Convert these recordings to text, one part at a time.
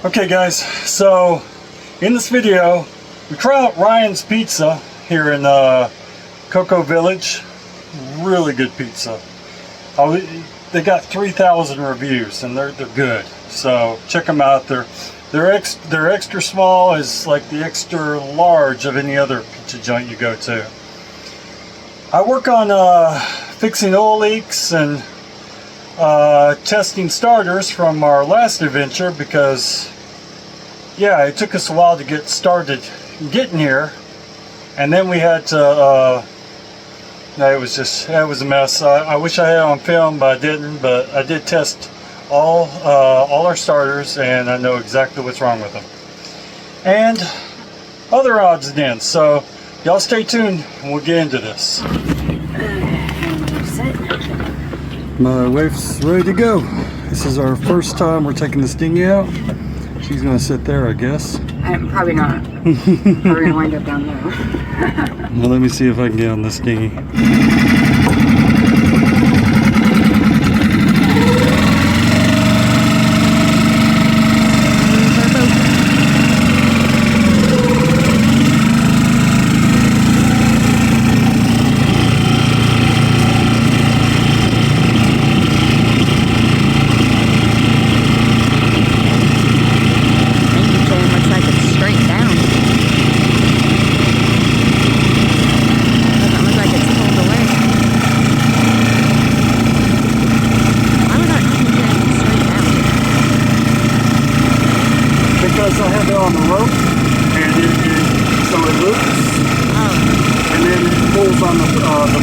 Okay guys, so in this video we try out Ryan's Pizza here in Cocoa Village. Really good pizza. They got 3,000 reviews and they're good. So check them out. They're extra small is like the extra large of any other pizza joint you go to. I work on fixing oil leaks and testing starters from our last adventure because yeah, it took us a while to get started getting here, and then we had to it was a mess. I wish I had it on film, but I didn't. But I did test all our starters, and I know exactly what's wrong with them and other odds and ends. So y'all stay tuned and we'll get into this. My wife's ready to go. This is our first time we're taking this dinghy out. She's gonna sit there, I guess. I'm probably not. Probably gonna wind up down there. Well, let me see if I can get on this dinghy. Because I have it on the rope, and so it loops, and then it pulls on the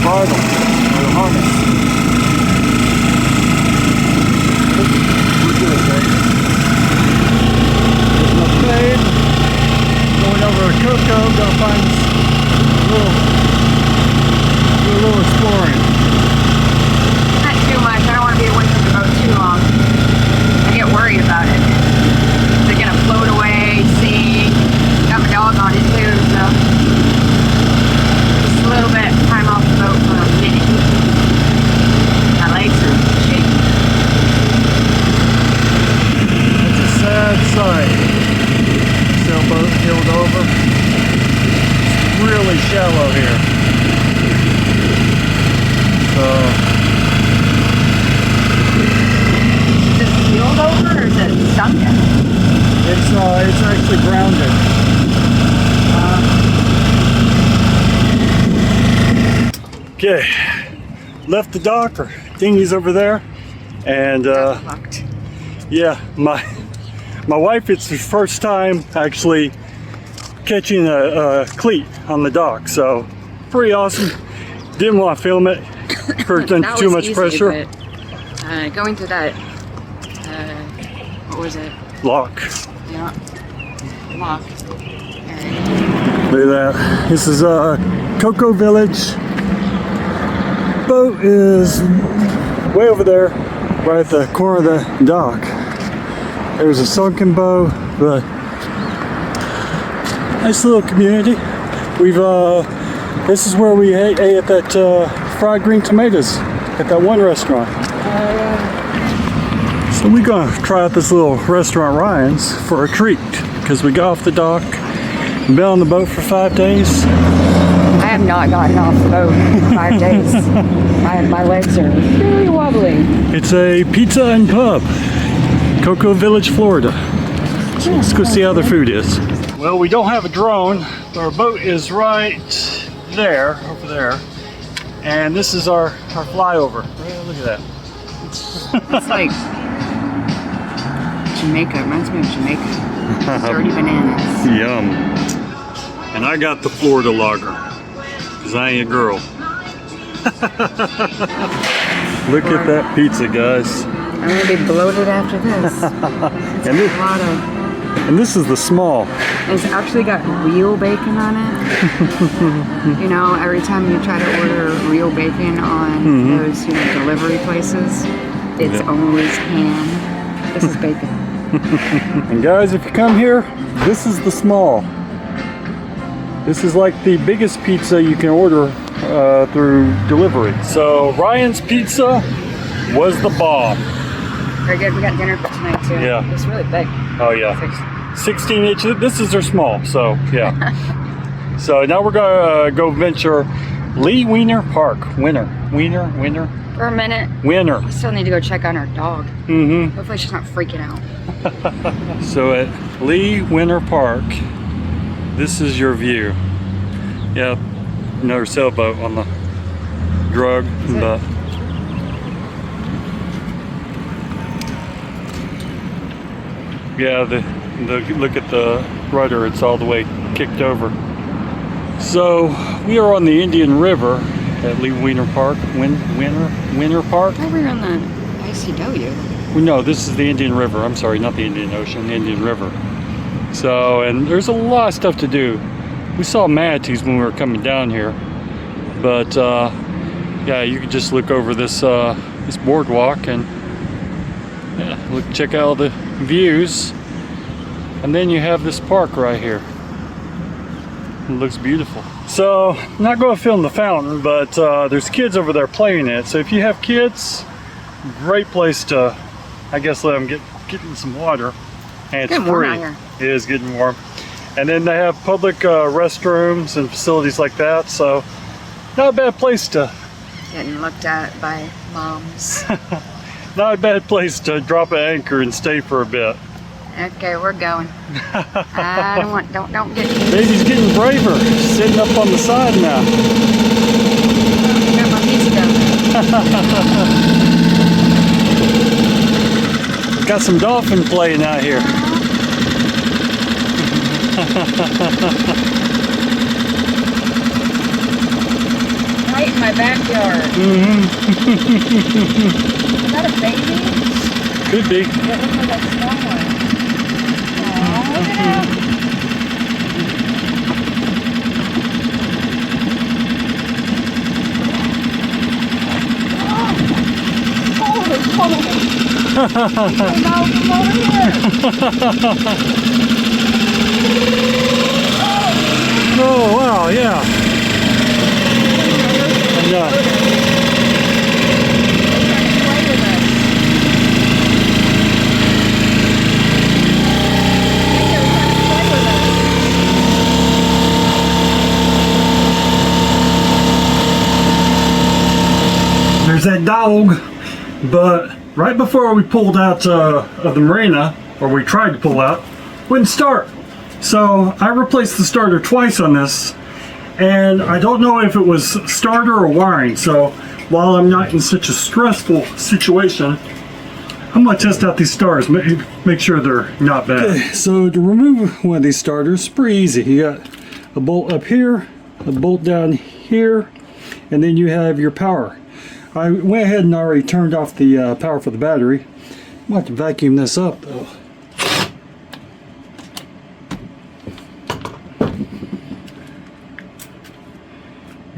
bridle, or the harness. We're good, baby. There's my fade. Going over to Cocoa, gonna find do a little exploring. Not too much. I don't want to be away from the boat too long. I get worried about it. They're gonna float away, sink. Got my dog on it too, so just a little bit of time off the boat for a minute. My legs are shaking. It's a sad sight. Sailboat heeled over. It's really shallow here. So Is it heeled over or is it sunken? it's actually grounded. Okay, left the dock, or dinghy's over there, and yeah, my wife, it's her first time actually catching a cleat on the dock, so pretty awesome. Didn't want to film it for too much pressure. But, going through that, what was it? Lock. Yeah, lock. Look at that. This is Cocoa Village. Boat is way over there, right at the corner of the dock. There's a sunken boat, but nice little community. This is where we ate at that fried green tomatoes at that one restaurant. So we're gonna try out this little restaurant Ryan's for a treat because we got off the dock and been on the boat for 5 days. I have not gotten off the boat in 5 days. My legs are really wobbly. It's a pizza and pub, Cocoa Village, Florida. So let's go see how the food is. Well, we don't have a drone, but our boat is right there, over there. And this is our flyover. Look at that. It's like Jamaica. It reminds me of Jamaica. Dirty bananas. Yum. And I got the Florida lager, because I ain't a girl. Look at that pizza, guys. I'm going to be bloated after this. And this is the small. It's actually got real bacon on it. You know, every time you try to order real bacon on those, delivery places, it's always ham. This is bacon. And guys, if you come here, this is the small. This is like the biggest pizza you can order through delivery. So Ryan's Pizza was the bomb. Very good. We got dinner for tonight too. Yeah. It's really big. Oh yeah, 16 inches. This is their small, so yeah. So now we're gonna go venture Lewmar Park. Wenner. For a minute. Wenner. I still need to go check on our dog. Mm-hmm. Hopefully she's not freaking out. So at Lewmar Park, this is your view. Yeah, another sailboat on the drug. But yeah, the look at the rudder, it's all the way kicked over. So we are on the Indian River at Lewmar Park. Wenner Park? I thought we were on the ICW. Well, no, this is the Indian River. I'm sorry, not the Indian Ocean, the Indian River. So, and there's a lot of stuff to do. We saw manatees when we were coming down here, but yeah, you can just look over this this boardwalk and yeah, look, check out all the views, and then you have this park right here. It looks beautiful. So, I'm not going to film the fountain, but there's kids over there playing it. So if you have kids, great place to, I guess, let them get in some water. And it's Getting warm free. out here. It is getting warm. And then they have public restrooms and facilities like that. So, not a bad place to. Getting looked at by moms. Not a bad place to drop an anchor and stay for a bit. Okay, we're going. I don't get. Baby's getting braver, sitting up on the side now. Got my pizza down there. Got some dolphin playing out here. Right in my backyard. Mm-hmm. Is that a baby? Could be. It looks like a small one. Aw, look at him. Oh wow, yeah. And, there's that dog, but right before we pulled out of the marina, or we tried to pull out, wouldn't start. So I replaced the starter twice on this, and I don't know if it was starter or wiring. So while I'm not in such a stressful situation, I'm gonna test out these starters, make sure they're not bad. Okay, so to remove one of these starters, it's pretty easy. You got a bolt up here, a bolt down here, and then you have your power. I went ahead and already turned off the power for the battery. I'm going to have to vacuum this up though.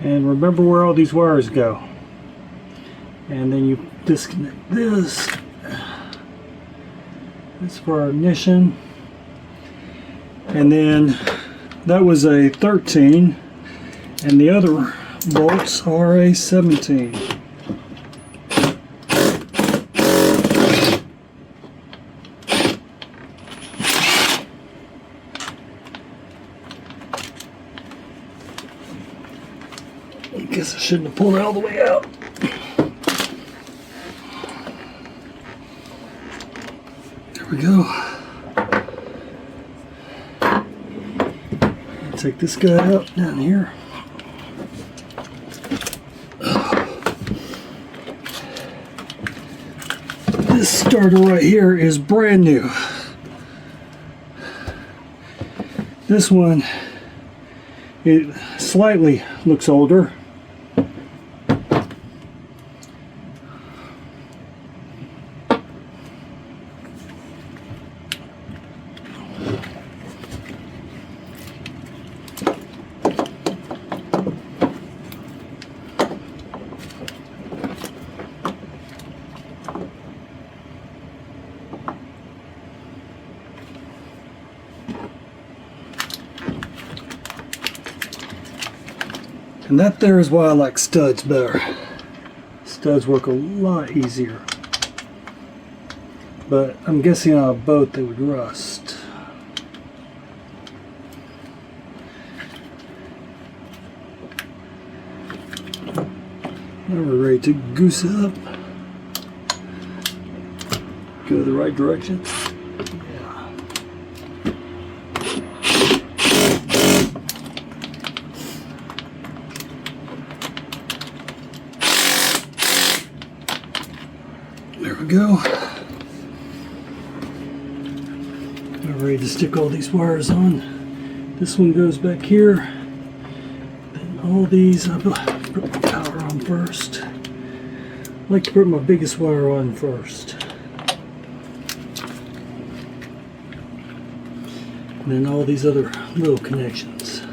And remember where all these wires go. And then you disconnect this. That's for our ignition. And then that was a 13. And the other bolts are a 17. I guess I shouldn't have pulled it all the way out. There we go. Take this guy out down here. This starter right here is brand new. This one, it slightly looks older. And that there is why I like studs better. Studs work a lot easier. But I'm guessing on a boat they would rust. Now we're ready to goose up. Go the right direction. Yeah. There we go. We're ready to stick all these wires on. This one goes back here. Then all these, I put my power on first. I like to put my biggest wire on first. And then all these other little connections.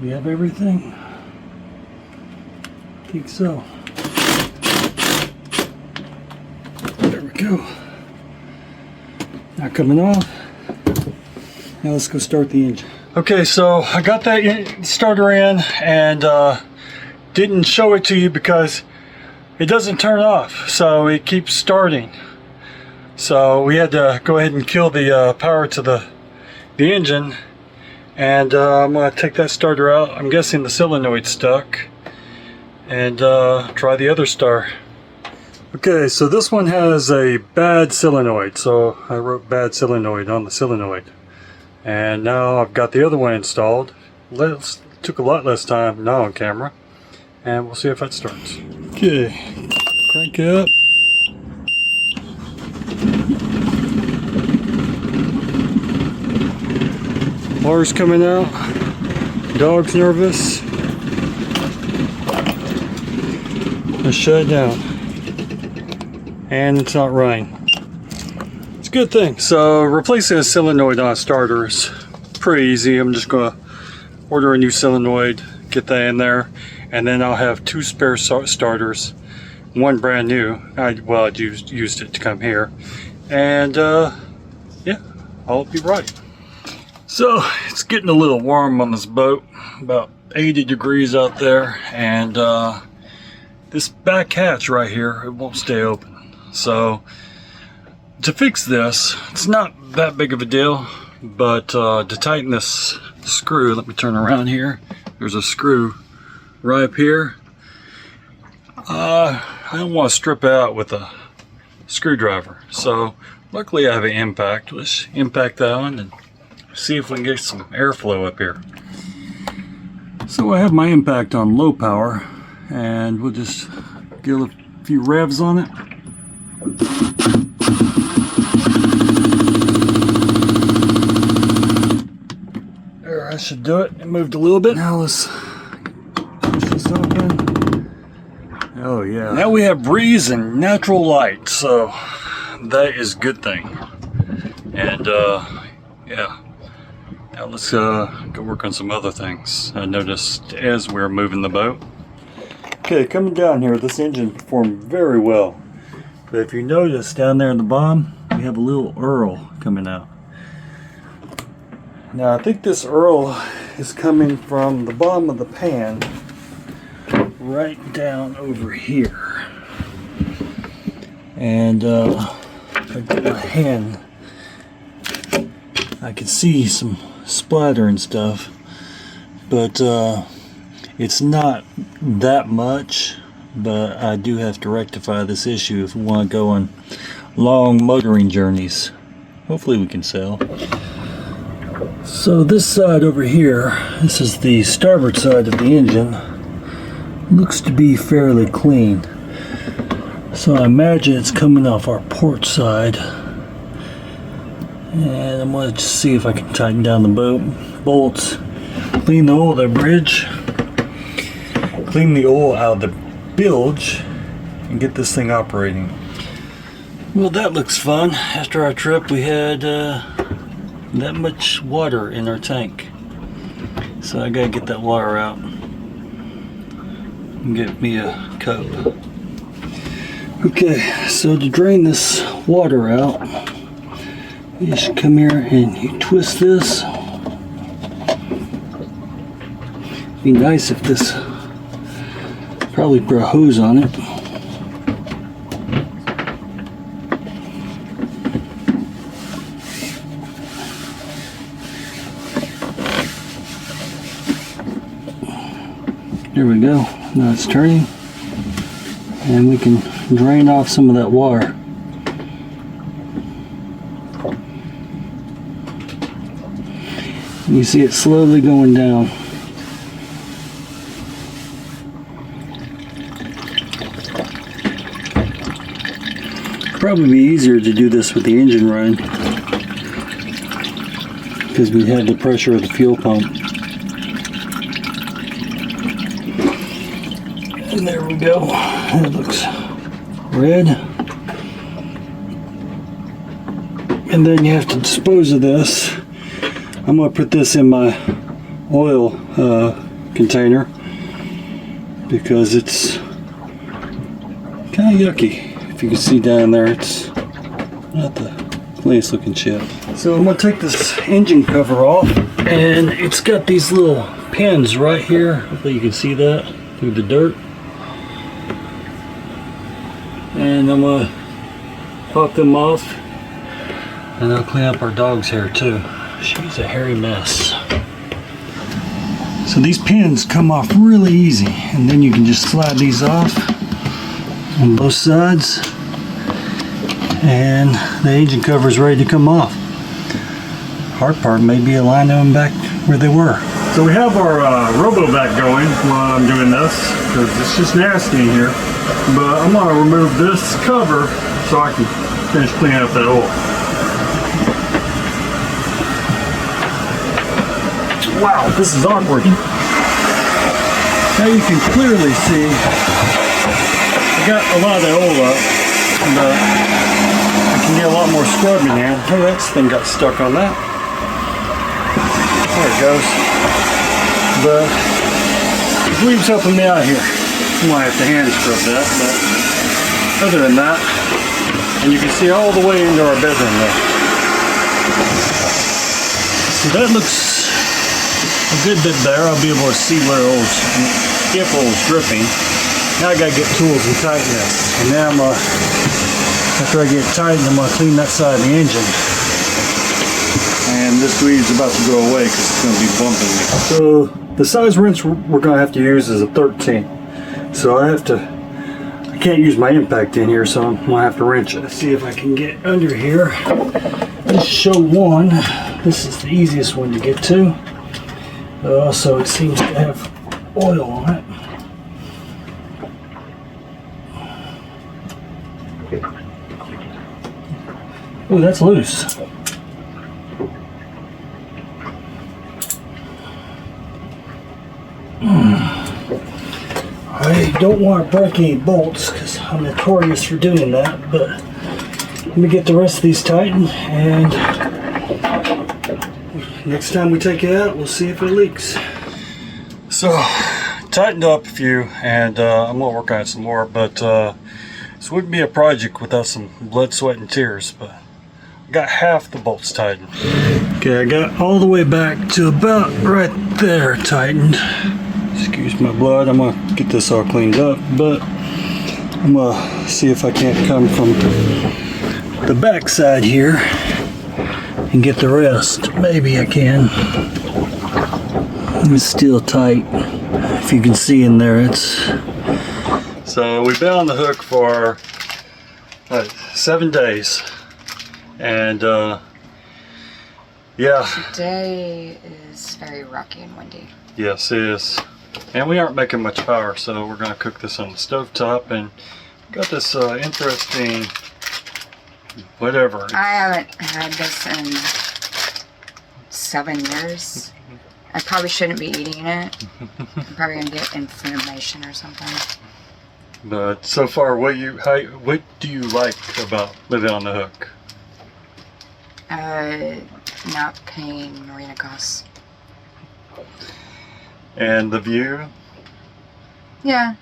We have everything? I think so. There we go. Now coming off. Now let's go start the engine. Okay, so I got that starter in and didn't show it to you because it doesn't turn off, so it keeps starting. So we had to go ahead and kill the power to the engine. And I'm going to take that starter out. I'm guessing the solenoid's stuck. And try the other star. Okay, so this one has a bad solenoid. So I wrote bad solenoid on the solenoid. And now I've got the other one installed. Took a lot less time now on camera. And we'll see if that starts. Okay, crank it up. Water's coming out. Dog's nervous. Let's shut it down. And it's not running. It's a good thing. So replacing a solenoid on a starter is pretty easy. I'm just going to order a new solenoid, get that in there, and then I'll have two spare starters. One brand new. I used it to come here. And yeah, I'll be right. So it's getting a little warm on this boat, about 80 degrees out there, and this back hatch right here, it won't stay open. So to fix this, it's not that big of a deal, but to tighten this screw, let me turn around here. There's a screw right up here. I don't want to strip it out with a screwdriver, so luckily I have an impact. Let's impact that on and see if we can get some airflow up here. So I have my impact on low power, and we'll just give a few revs on it. There, I should do it. It moved a little bit. Now let's push this open. Oh yeah. Now we have breeze and natural light, so that is a good thing. And yeah. Now let's go work on some other things I noticed as we're moving the boat. Okay, coming down here, this engine performed very well. But if you notice down there in the bottom, we have a little Earl coming out. Now I think this Earl is coming from the bottom of the pan right down over here. And if I get my hand, I can see some splatter and stuff, but it's not that much, but I do have to rectify this issue if we want to go on long motoring journeys. Hopefully we can sail. So this side over here, this is the starboard side of the engine, looks to be fairly clean. So I imagine it's coming off our port side. And I'm going to see if I can tighten down the boat bolts, clean the oil of the bridge, clean the oil out of the bilge, and get this thing operating. Well, that looks fun. After our trip, we had that much water in our tank. So I gotta get that water out and get me a cup. Okay, so to drain this water out, you just come here and you twist this. Be nice if this, probably put a hose on it. There we go. Now it's turning. And we can drain off some of that water. And you see it slowly going down. Probably be easier to do this with the engine running because we have the pressure of the fuel pump. And there we go. It looks red. And then you have to dispose of this. I'm going to put this in my oil container because it's kind of yucky. If you can see down there, it's not the cleanest looking ship. So I'm going to take this engine cover off, and it's got these little pins right here. Hopefully you can see that through the dirt. And I'm going to pop them off, and I'll clean up our dog's hair too. She's a hairy mess. So these pins come off really easy, and then you can just slide these off on both sides, and the engine cover is ready to come off. Hard part may be aligning them back where they were. So we have our RoboVac going while I'm doing this because it's just nasty in here. But I'm going to remove this cover so I can finish cleaning up that oil. Wow, this is awkward. Now you can clearly see I got a lot of that oil up, but I can get a lot more scrubbing in. Oh, that thing got stuck on that. There it goes. But Gleeb's helping me out here. I might have to hand scrub that, but other than that, and you can see all the way into our bedroom there. So that looks a good bit better. I'll be able to see where oil's, if oil's dripping. Now I gotta get tools and tighten this. And then after I get it tightened, I'm gonna clean that side of the engine. And this weed's about to go away because it's gonna be bumping me. So the size wrench we're gonna have to use is a 13. So I can't use my impact in here, so I'm gonna have to wrench it. Let's see if I can get under here. Let's show one. This is the easiest one to get to. But also it seems to have oil on it. Oh, that's loose. I don't want to break any bolts because I'm notorious for doing that, but let me get the rest of these tightened, and next time we take it out, we'll see if it leaks. So, tightened up a few, and I'm going to work on it some more, but this wouldn't be a project without some blood, sweat, and tears, but I got half the bolts tightened. Okay, I got all the way back to about right there tightened. Excuse my blood, I'm going to get this all cleaned up, but I'm going to see if I can't come from the back side here and get the rest. Maybe I can. It's still tight. If you can see in there, it's... So we've been on the hook for 7 days. And yeah. Today is very rocky and windy. Yes, it is. And we aren't making much power, so we're going to cook this on the stovetop. And got this interesting, whatever. I haven't had this in 7 years. I probably shouldn't be eating it. I'm probably going to get inflammation or something. But so far, what do you like about living on the hook? Not paying marina costs. And the view? Yeah.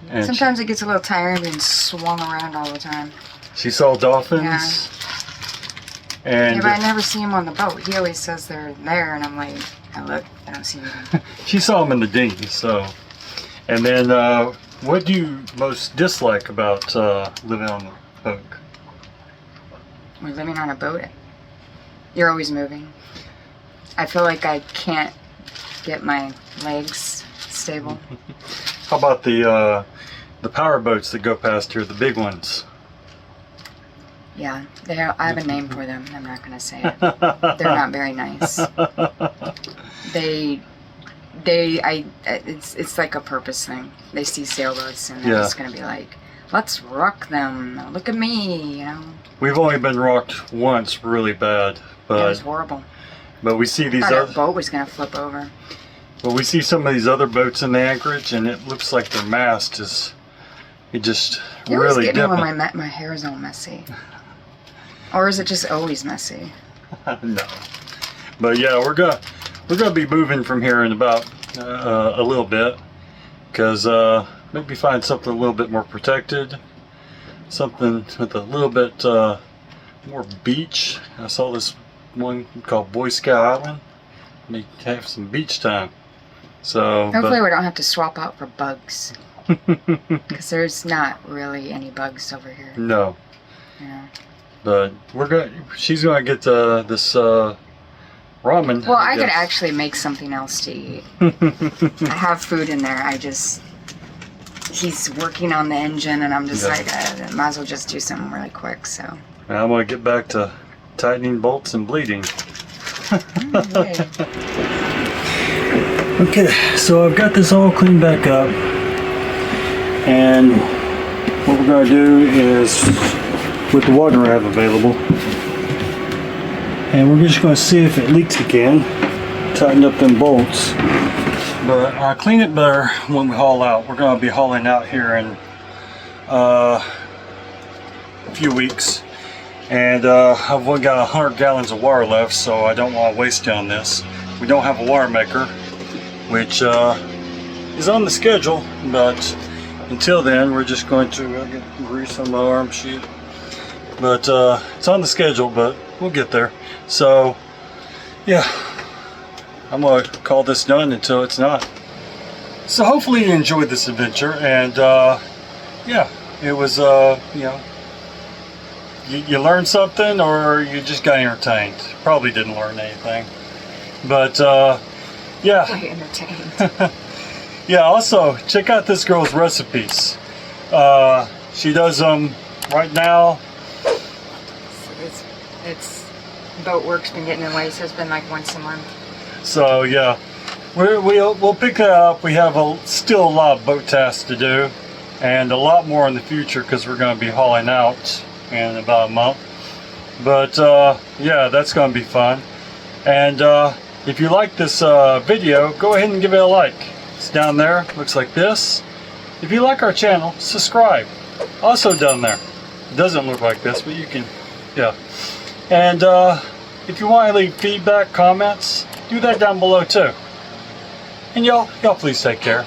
And sometimes it gets a little tiring being swung around all the time. She saw dolphins? Yeah. And yeah, but I never see him on the boat. He always says they're there, and I'm like, I look, I don't see them. She saw them in the dinghy, so. And then, what do you most dislike about living on the hook? We're living on a boat. You're always moving. I feel like I can't get my legs stable. How about the power boats that go past here, the big ones? Yeah, I have a name for them. I'm not going to say it. They're not very nice. It's like a purpose thing. They see sailboats and they're just going to be like, let's rock them. Look at me, you know. We've only been rocked once really bad, but it was horrible. But we see these I thought other our boat was going to flip over. But we see some of these other boats in the anchorage, and it looks like their mast is just really dipping. When my hair is all messy. Or is it just always messy? No. But yeah, we're gonna be moving from here in about a little bit, because maybe find something a little bit more protected, something with a little bit more beach. I saw this one called Boy Scout Island. Maybe have some beach time. So hopefully we don't have to swap out for bugs, because there's not really any bugs over here. No. Yeah. But she's gonna get this ramen. Well, I could actually make something else to eat. I have food in there. He's working on the engine, and I'm just like, I might as well just do something really quick. So. And I'm gonna get back to tightening bolts and bleeding. Okay, so I've got this all cleaned back up, and what we're gonna do is, with the water I have available, and we're just going to see if it leaks again, tighten up them bolts. But I'll clean it better when we haul out. We're going to be hauling out here in a few weeks, and I've only got 100 gallons of water left, so I don't want to waste it on this. We don't have a water maker, which is on the schedule, but until then we're just going to get grease on my arm sheet. But it's on the schedule, but we'll get there. So yeah, I'm gonna call this done until it's not. So hopefully you enjoyed this adventure, and yeah, it was you know, you learned something, or you just got entertained. Probably didn't learn anything, but yeah. Quite entertained. Yeah, also check out this girl's recipes. She does them right now. It's boat work's been getting in the way, so it's been like once a month. So yeah, we'll pick that up. We have still a lot of boat tasks to do, and a lot more in the future, because we're going to be hauling out in about a month. But yeah, that's going to be fun. And if you like this video, go ahead and give it a like. It's down there, looks like this. If you like our channel, subscribe. Also down there. It doesn't look like this, but you can, yeah. And if you want to leave feedback, comments, do that down below too. And y'all please take care.